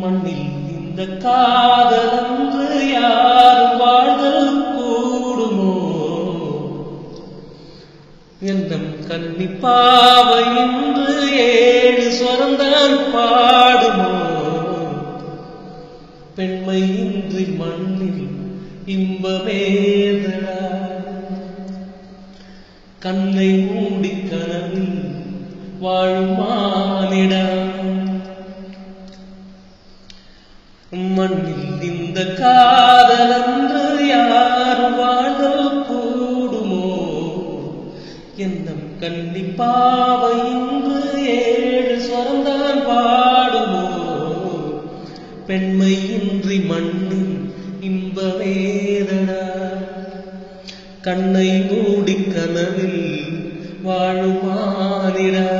மண்ணில் இந்த காதலன்று யாரும் வாழ்தல் கூடுமோ? எந்தம் கன்னிப்பாவை என்று 7 ஸ்வரந்தான் பாடுமோ? பெண்மை இன்றி மண்ணில் இன்பமேதடா, கண்ணை மூடி கனவில் வாழும் மானிடா. மண்ணில் இந்த காதலன்று யாரும் வாழ்தல் கூடுமோ? எந்தம் கன்னிப்பாவை இன்று 7 ஸ்வரந்தான் பாடுமோ? பெண்மை இன்றி மண்ணில் இன்பமேதடா, கண்ணை மூடி கனவில் வாழும் மானிடா.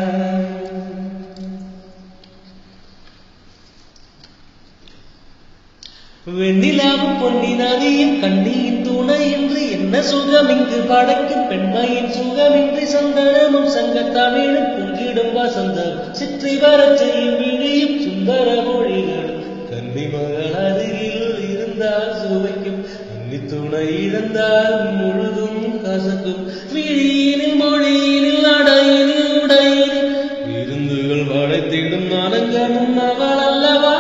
வெண்ணிலாவும் பொன்னி நதியும் கண்ணியின் துணையின்றி என்ன சுகம் இங்கு படைக்கும்? பெண்மையின் சுகமின்றி சந்தனமும் சங்கத்தமிழும் பொங்கிடும் வசந்தம் சிற்றி வரச் செய்யும் விழியும் சுந்தர மொழிகளும் கன்னிமகள் அருகில் இருந்தால் சுவைக்கும், அன்னி துணை இழந்தால் முழுதும் கசக்கும். விழியினில் மொழியினில் அடையினில் உடையினில் விருந்துகள் வளைத்திடும் அலங்கமும் அவள் அல்லவா?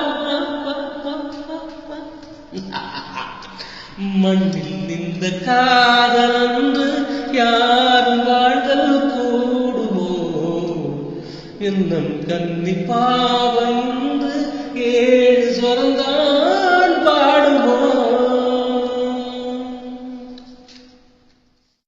மண்ணில் இந்த காதலன்று யாரும் வாழ்தல் கூடுமோ? என்னும் கன்னிப்பாவை